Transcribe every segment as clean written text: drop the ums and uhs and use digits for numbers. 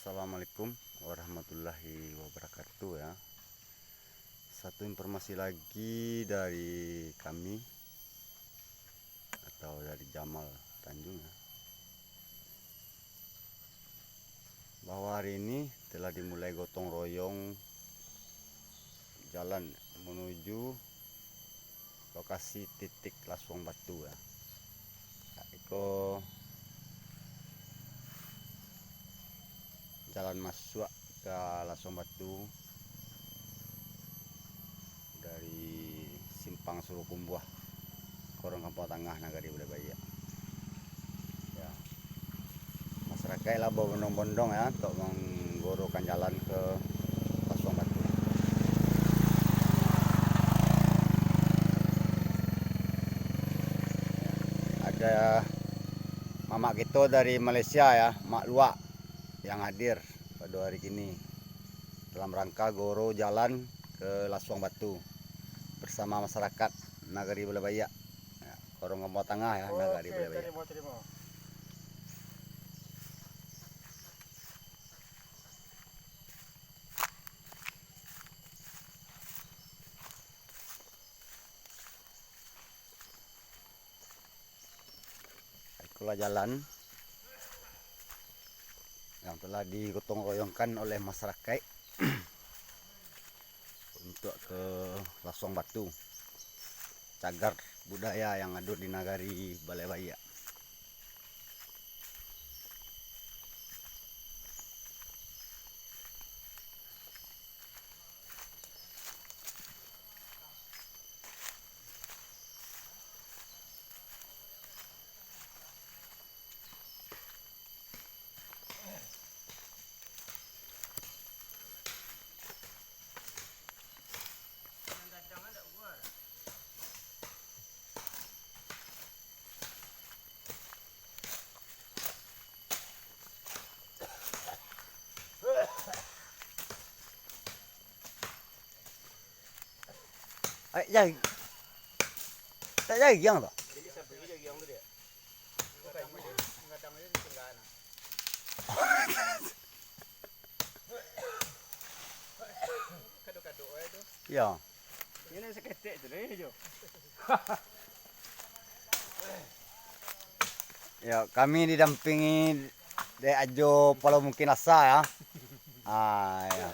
Assalamualaikum warahmatullahi wabarakatuh ya. Satu informasi lagi dari kami atau dari Jamal Tanjung ya, bahwa hari ini telah dimulai gotong royong jalan menuju lokasi titik Laswang Batu ya. Iko jalan masuk ke Laswang Batu dari Simpang Sulukumbuah, Korong Kampung Tengah, Nagari Bulebaya. Ya, masyarakat lah berbondong-bondong ya untuk menggorokan jalan ke Laswang Batu. Ada mamak kita dari Malaysia ya, Mak Luak, yang hadir pada hari ini dalam rangka goro jalan ke Laswang Batu bersama masyarakat Nagari Bulebaya, ya, Korong Kampung Tengah ya, Nagari Bulebaya. Terima. Itulah jalan yang telah digotong royongkan oleh masyarakat untuk ke Laswang Batu, cagar budaya yang ada di Nagari Bulebaya. Jadi, tak jadi yang tak? Jadi saya pergi lagi yang tu dia. Ngadang dia di tenggana. Kado-kado itu. Ya. Ini seketik tu deh jo. Ya, kami didampingi Dek Ajo kalau mungkin asa ya. Ya.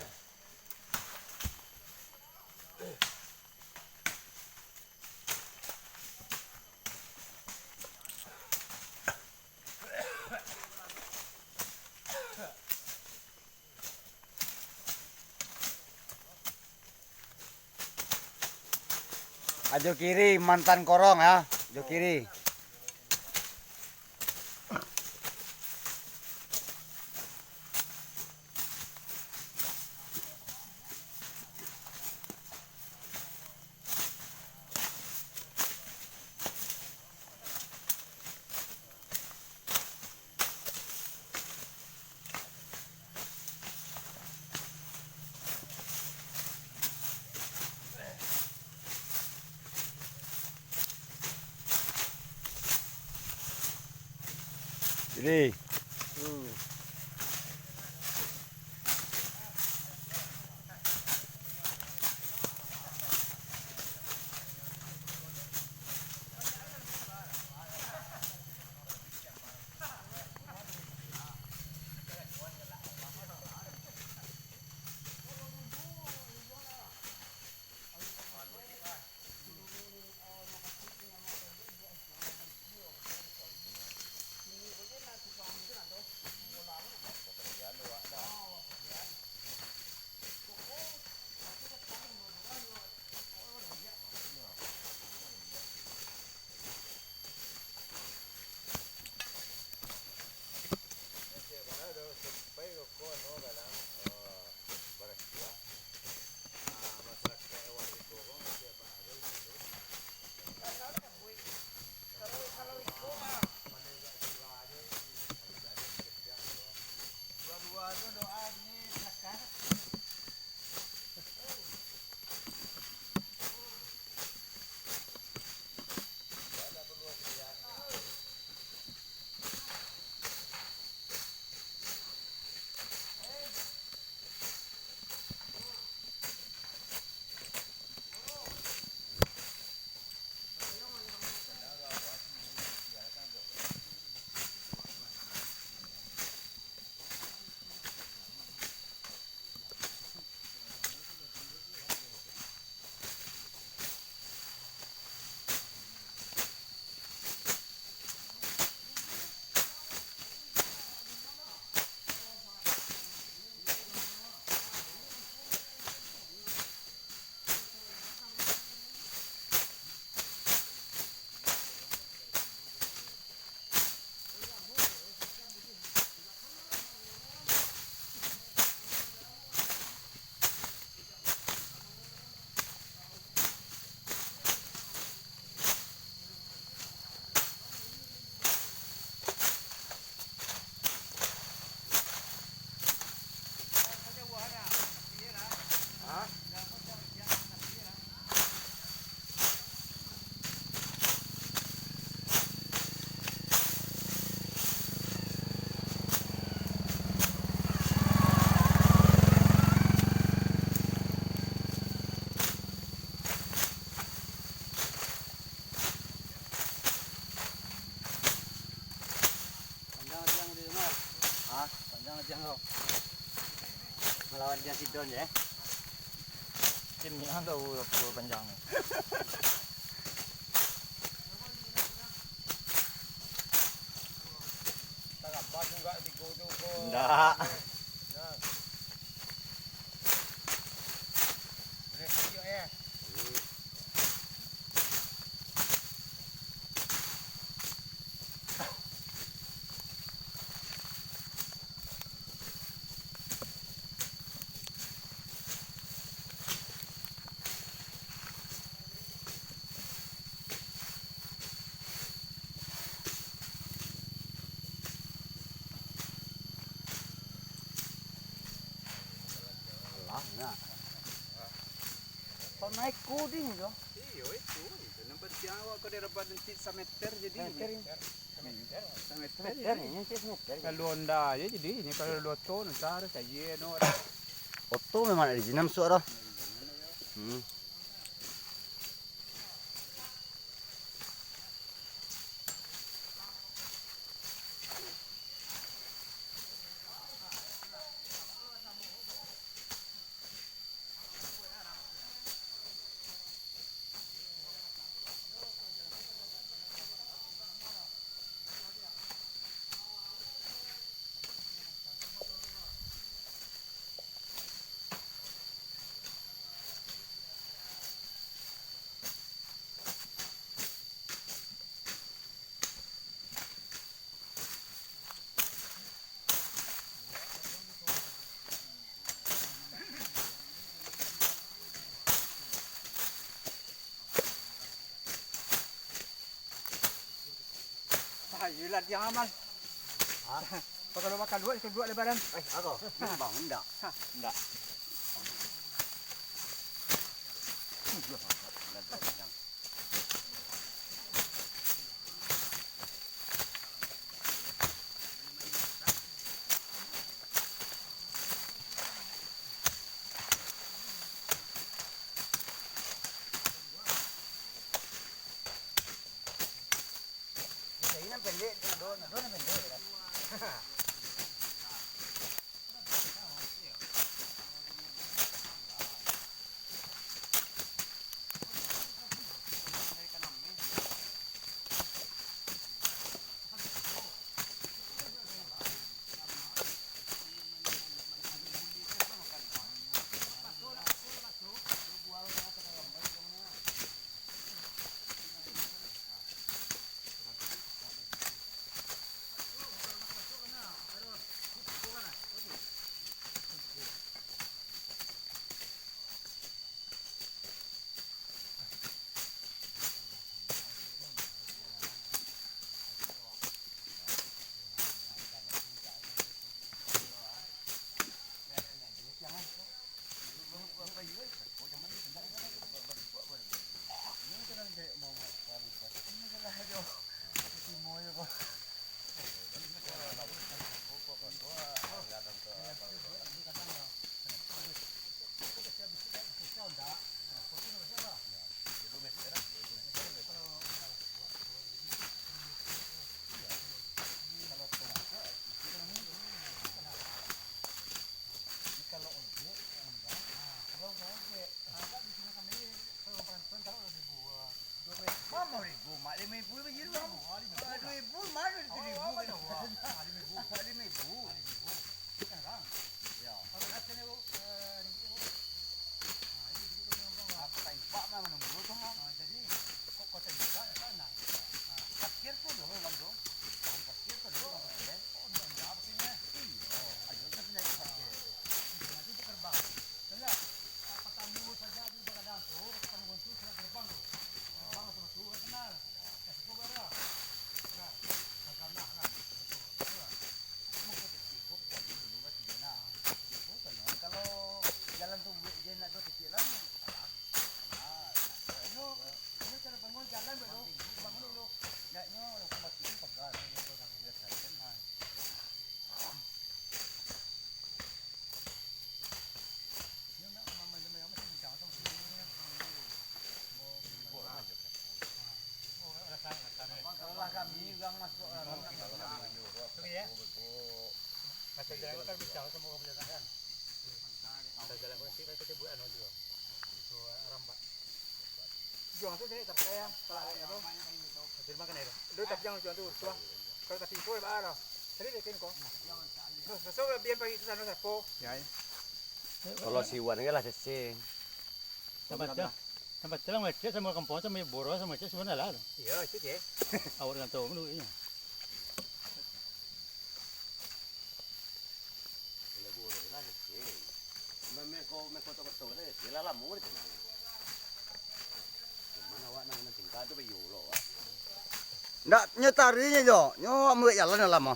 Ajo kiri mantan korong ya, Ajo kiri. Kiri. Panjang aja kau. Melawan dia Sidon ya. Ini tahu apa panjang. Tak dapat juga digodo-godo. Enggak. Resio ya. Lah, nah. Kau naik kuding tu. Iyo itu nampak siang awak kau dapat nanti semeter jadi semeter Ini meter. kalau anda aja jadi ini kalau dua ton ntar kayak no Oto memang ada di jenam suara. Yulat yang aman. Kalau makan dua lebaran. Aku, bang, enggak. Enggak. Ini pendek, doon pendek. Kata jalan kan bincang sama orang jalan kan. Kata jalan kan sih kita buat anu juga. Itu rambat. Juang tu sini tak percaya, salah apa? Terima kasih. Dulu tak jangan juang tu, tua. Kalau tak tinggal apa? Sini dekin kau. So biar pagi tu sana sapo. Ya. Kalau siwan kan lah sesi. Tempat jalan macam sama kampung sama boros sama macam sebenarnya lah. Iya, itu je. Awak dengan tahu dulu ini. Meko betul deh. Sila lah mau di sana. Mana awak nang tingkat tu bayu loh. Ndak nyetarinya jo, nyo ambil jalan lama.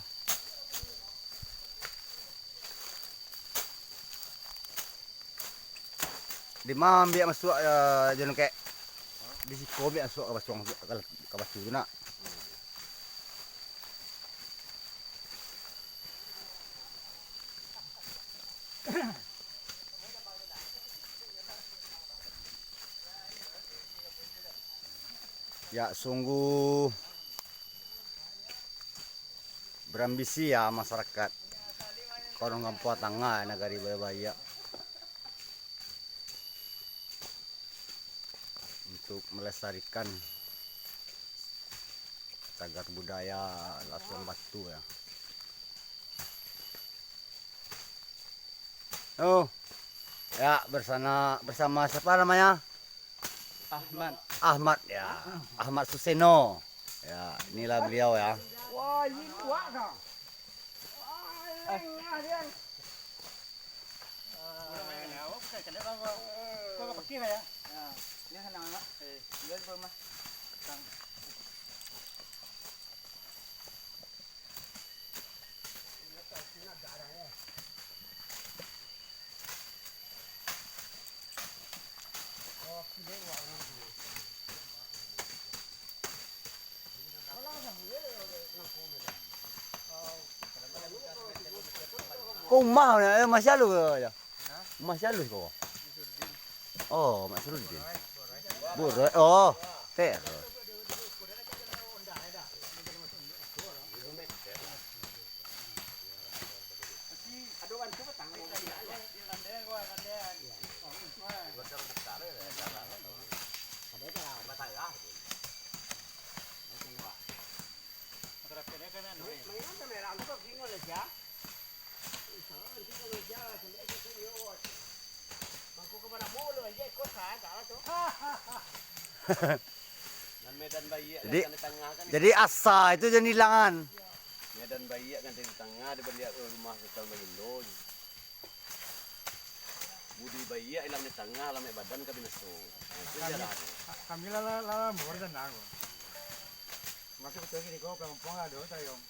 Di mana ambil masuk jangan kayak di siko ambil masuk ke batu tu nak. Ya sungguh berambisi ya masyarakat Korong Kampung Tengah negari Bayabaya untuk melestarikan cagar budaya Lasuang Batu ya. Oh ya bersama siapa namanya? Ahmad ya, Ahmad Suseno. Ya, inilah beliau ya. Wah, ini kuat dah. Kau pakai ya? Ini senang nak. Lihat rumah. Kau mah ya, masih halus ke? Masih halus kau. Oh, Mak Surudin. Buruk. Oh, teh. Aduan tu petang. Medan Bayi Jadi- kan di tengah kan. Jadi asa itu jadi hilangan. Medan Bayi kan di tengah di balik rumah Sultan Mahindon. Budi Bayi hilang di tengah lama badan ke binaso. Itu jalan. Kami la mor dan nago. Masuk betul ni kau kampung ada tayong.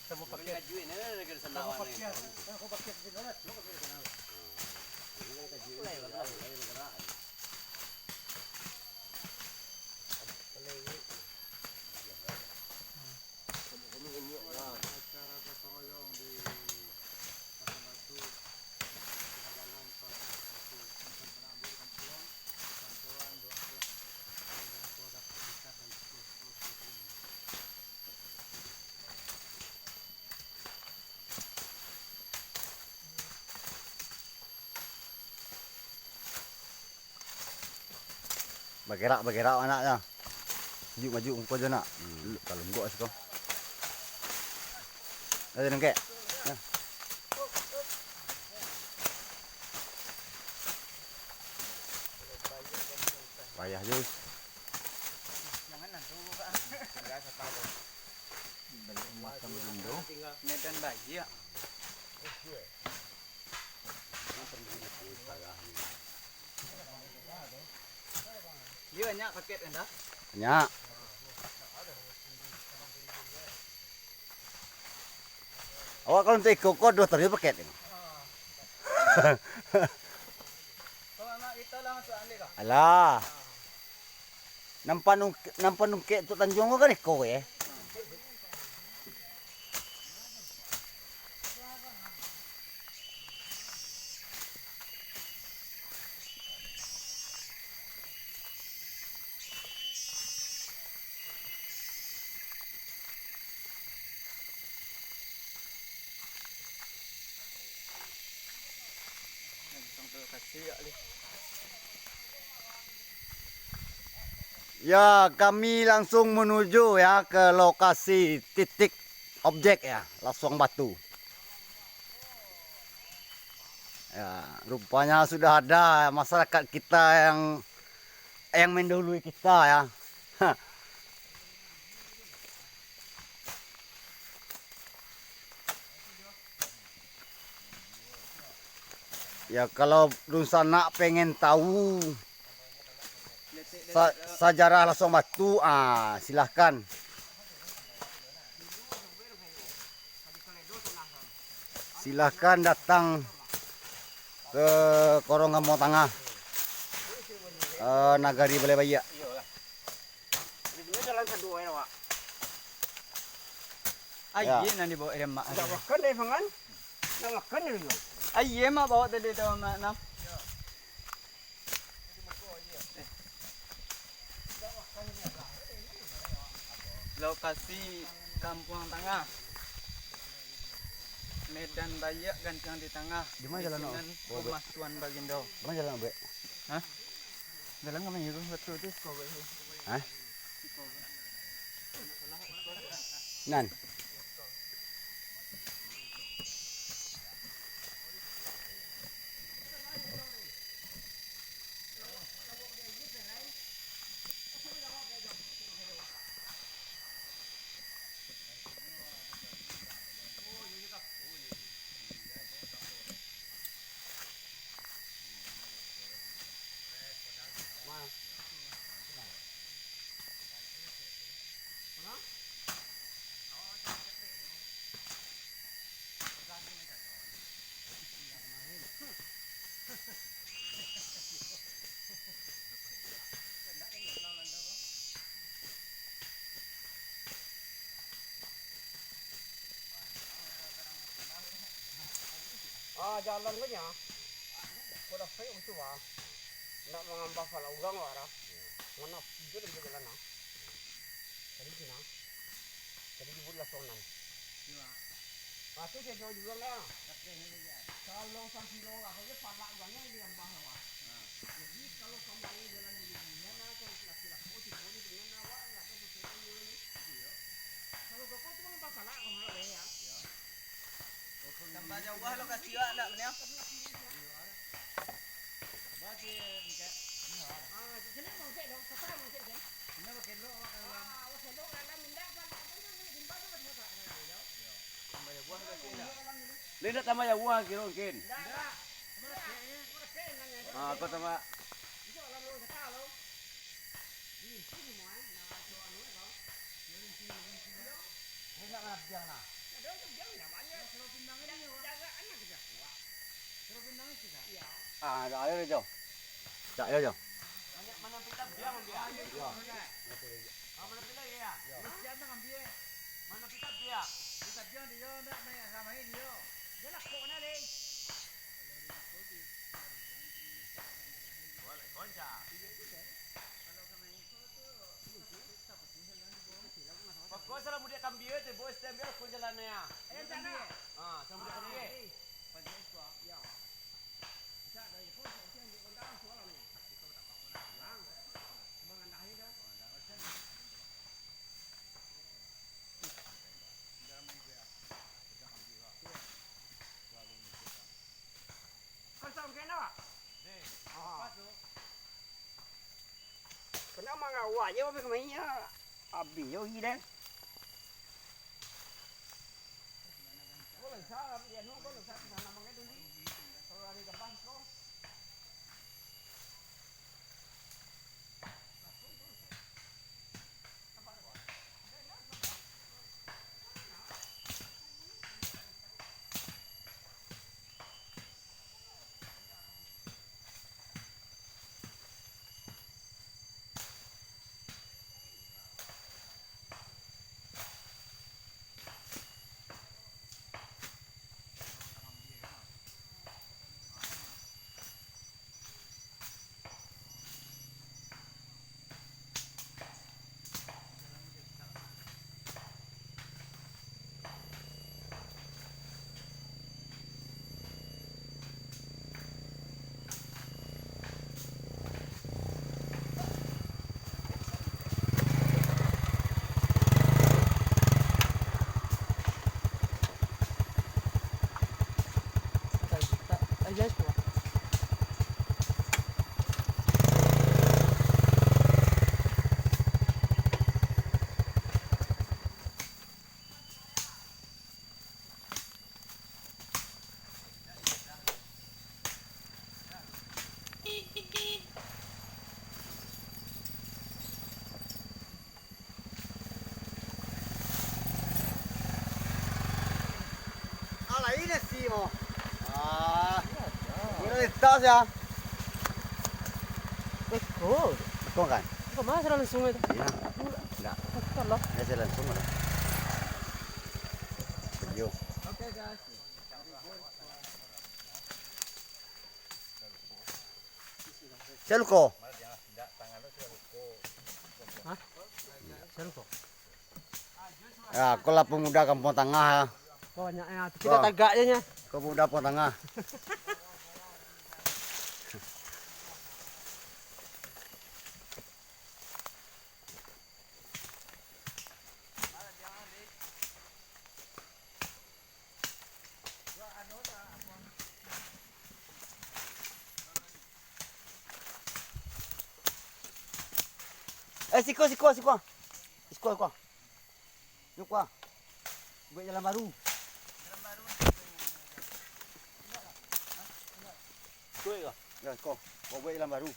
Sama Pakai pakai. kaju ini negara Senawan ni. Aku pakai di sana. Lu pakai di sana. Kaju ini negara. Acara gotong royong di Lasuang Batu. Jalan pas satu penambil kampung. Bantuan 20 produk sertifikat dan seterusnya. Bergerak anaknya. Maju kau je nak. Kalau enggak kau. Ada nengke. Ya. Payah Jus. Jangan nanti Pak. Enggak apa-apa. Macam Indo. Medan Bayi ya. Dia banyak paket anda. Banyak. Awak kalau untuk ikut kau 2 tadi paket ni. Kalau anak kita lah masuk anda kah? Alah. Nampak nungkek tu Tanjung kau kan ikut ya. Ya, kami langsung menuju ya ke lokasi titik objek ya, Lasuang Batu. Ya, rupanya sudah ada masyarakat kita yang mendahului kita ya. Ya, kalau Dunsana pengen tahu sejarah Lasuang Batu, silahkan. Silahkan datang ke Koronggamo Tengah, Nagari Balai Bayak. Ini jalan kedua ya, Pak. Aye nanti bawa mak. Enggak makan deh, Fangan. Enggak makan dulu. Aye mak bawa tadi tu mak nam. Lokasi Kampung Tengah. Medan Bayak Gancang di tengah. Di mana jalan, Dengan Bob? Rumah Tuan Bagindo. Mana jalan, Be? Jalan kemana itu? Betul tu. Hah? Nan. Jalan nya. Kau dah saya untuk nak mengambah kalau orang wara. Mana itu dia jalan na. Tadi kena. Tadi di bulan sonan. Pasti saya jauh juga lah. Kalau sampai lo lah, kalau palak banyak di ambah awak. Jadi kalau kembali jalan di mana kalau laki-laki putih di mana awak nggak tahu betul ni. Kalau kau tu mengambah palak kau malah ya. Tambah jauh lokasi awak nak ni. Lihat tambah ya buah kira mungkin. Aku tambah. Ada air jauh. Tak air jauh. Mana pita biar ambil. Mana pita ya? Mesti anda ambil. Mana pita biar? Pita biar dia nak main sama ini dia. Dia nak kau nak leh. Boleh konca. Pokok salah mudia kambing tu, bos tembel kau jalan ya. Jangan. Sama mudia kambing. Pada itu ya. Bisa dari pun saya di kota soal ni. Kenapa ngawak je apa kemanya? Abi yo hilang. Boleh salah dia nu boleh salah sana mangai tu ni. Kalau ada gambar ko. jelas tu. Ah, ini sih mo. Ah, ini tas ya. Betul. Betul kan? Kau mana serang sungai tu? Iya. Enggak, Betul lah. ya saya langsung ada. Yo. Oke guys. Celuko. Serang kau. Ya, aku lah pemuda kampung tengah ya. Banyaknya. Kita tagaknya nya. Pemuda kampung tengah. Siko. Siko. Yuk, Wah. Buat jalan baru. Kuih kah? Ya, kau. Kau buat jalan baru.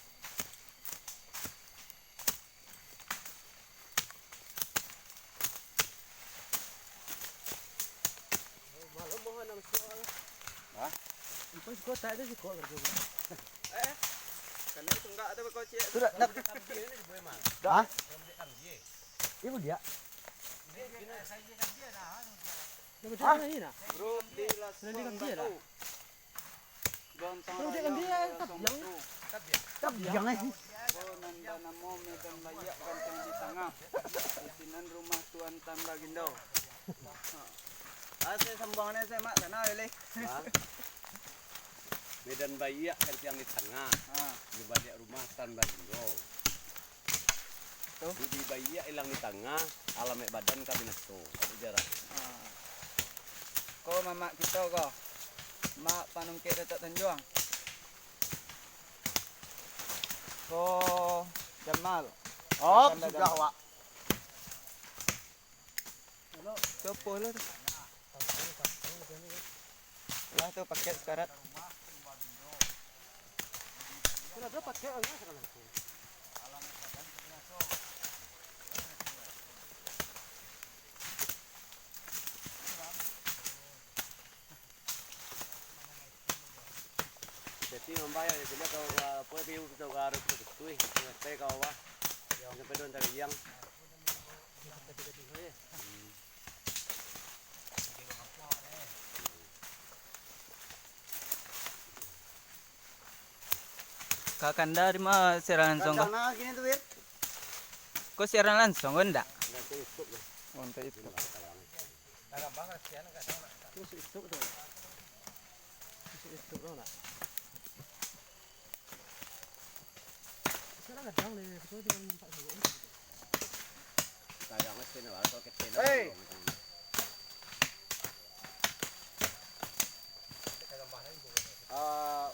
Malam mohon nak sekolah. Hah? Itu sekolah tak ada sekolah kerja. Karena itu enggak ada kau cek. Sudah, nak. Hah? Ibu dia. Nama dia mana ni nak? Bro di Nanti Laswang kan dia lah. Batu. Gontong Bro, dia kan dia, Laswang yang- Batu. Tapi jangan sih. Oh, nanda namo Medan Bayak ganteng di tengah. Isinan rumah Tuan Tan Bagindo. Saya sambungannya saya mak sana boleh. Hah? Medan Bayak kan yang di tengah. Di balik rumah Tan Bagindo. Tuh. Di Bayak hilang di tengah, alamat badan kabinet tuh. Jarak. Kau mamak kita kau. Mak panungkit dekat Tanjuang. Kau Jamal. Oh, Tanda sudah, Jamal. Wak. Copo lah tu. Lah tu paket sekarat. Kenapa pakai orang serang? Jadi membayar ya bila kau apa kayu kita harus tuh, saya kau wah. Yang sampai don tadi yang. Kak Kanda di mana siaran langsung kau? Kadang gini tuh, Wir. Kau siaran langsung kau enggak? Nanti itu ya. Untuk itu. Terus itu tu. Terus itu tu nak. Sekarang kadang ni, betul dengan nampak semua. Kaya mesti na wala ko kete na. Hey!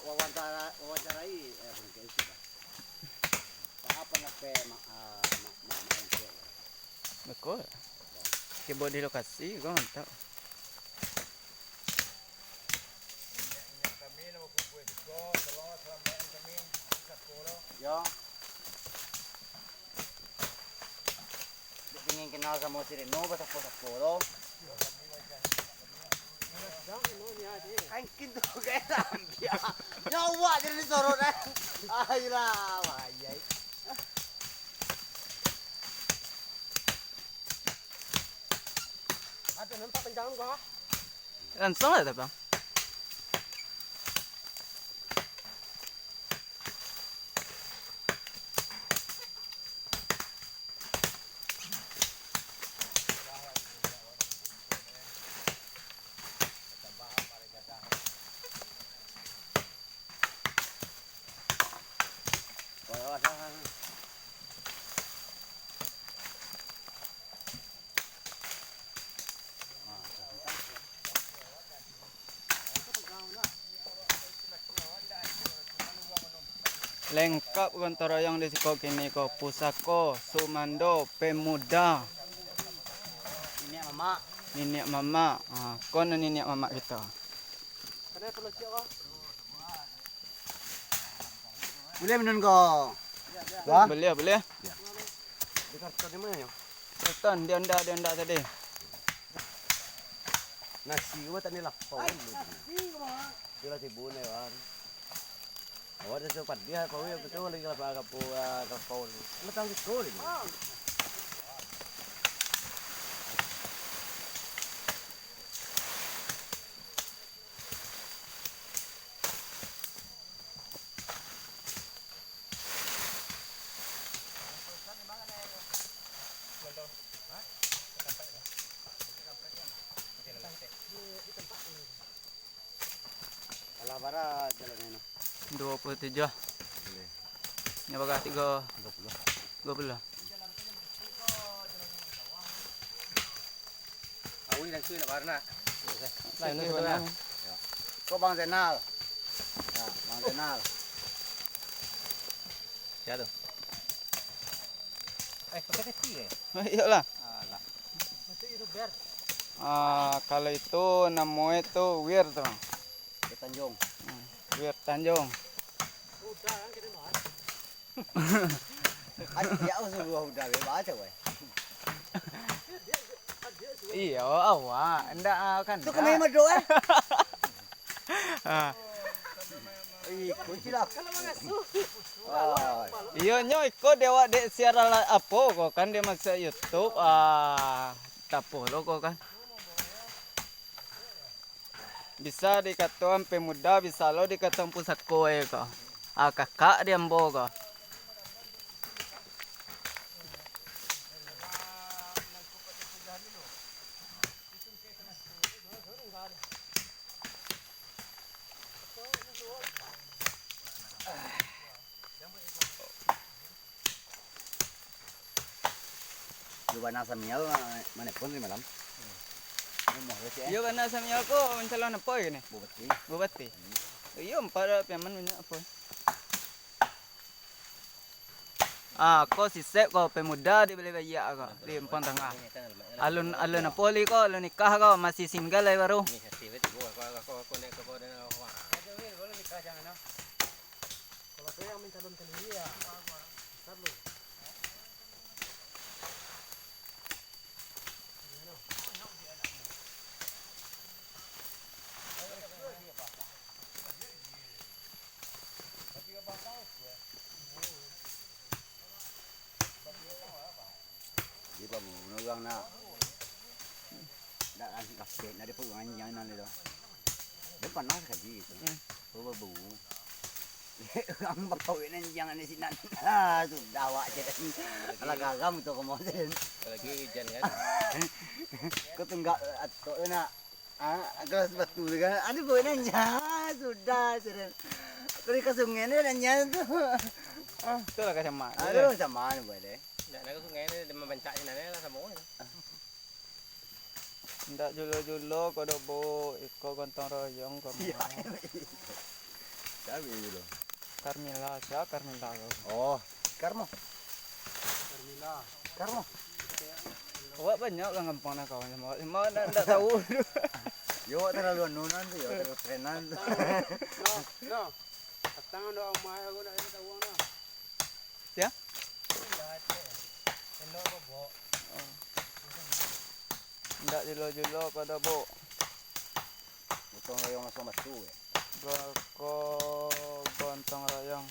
Wawancarai bukan kayak itu. Apa nak pe Betul. Kibo di lokasi kau tak tahu. Yo. Ingin kenal sama si Reno pasal polo. Kain kintu kayak dia. Nyawa jadi disorot eh. Ayolah, wayai. Ada nampak panjang kau? Langsung lah tak bang? Lengkap gotong royong di siko kini ko pusako, sumando, pemuda, Ini mama. niniak mama. Kon niniak mama kita. Boleh minum kau. Wah. Boleh. Di karton di mana ya? Betul, dia ndak tadi. Nasi gua tadi lapau. Dia lah tibu ni kan. Awak dah sempat dia kau yang betul lagi kapau. Macam itu ni. Alah bara jalan ini. 27. Ni bagas 30. Awi dan suy nak warna. Lain tu benar. Kau Bang Zainal. Ya, Bang Zainal. Ya tu. Pakai nasi ke? Iyalah. Alah. Kalau itu namanya itu wir tuh. Di Tanjung. Wir Tanjung. Dia udah baca weh. Iya, awak ndak kan. Itu kami madu eh. Ah, Kunci lah. iya nyo iko dewa dek siaran apa kok kan dia masuk YouTube tapo lo kok kan. Bisa dikatakan pemuda, bisa lo dikatakan pusako kok. Kakak dia mbo kok. Lupa nasa mial mana pun di malam. Iya kan samnya ko mencalon apa ini? Bubati. Bupati. Iya para piaman punya apa? Ko sisek ko pemuda di beli bayi ko di Empang Tengah. Alun Napoli ko alun nikah ko masih single ay baru. Ni nasi betul gua kau nak kau dan awak. Kalau saya yang mencalon sendiri ya. Di pa mo nugang na. Dak ang kapit na di po ang yang nan dito. Di pa na ka di. Bu. Ang bakawin ng yang ni sinan. Sudah wa je. Ala gagam to ko mo din. Lagi hujan kan. Ko tunggak ato na. Gelas batu kan. Ada po nan ya. Sudah seren. Kali kasungin na nan tu. Itu lah sama. Aduh sama ni boleh. Nak nak sungai ni membancak ni lah semua. Ndak julo-julo ko do bo iko gontong royong ko. Sabi dulu. Carmila, siapa Carmila ko? Oh, Karmo. Karmo. Awak banyak kan gampang nak kawan sama. Mau ndak tahu. Yo terlalu nunan tu, yo terlalu trenan tu. No. Tangan doa mai aku nak tahu na. Ya? Ndak julo-julo ko do bo. Butong royong masuk batu eh. Ko gontong royong.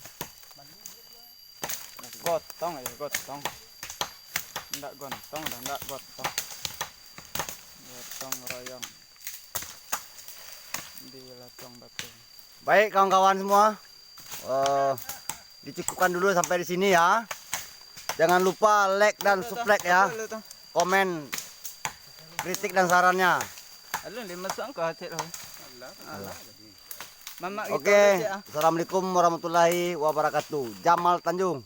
Gotong ya, gotong. Ndak gontong dah, ndak gotong. Gotong royong. Di Lasong Batu. Baik kawan-kawan semua. Dicukupkan dulu sampai di sini ya. Jangan lupa like dan subscribe ya. Komen, kritik dan sarannya. Alun 5 sang ko hasil ho. Mama Oke. Assalamualaikum warahmatullahi wabarakatuh. Jamal Tanjung.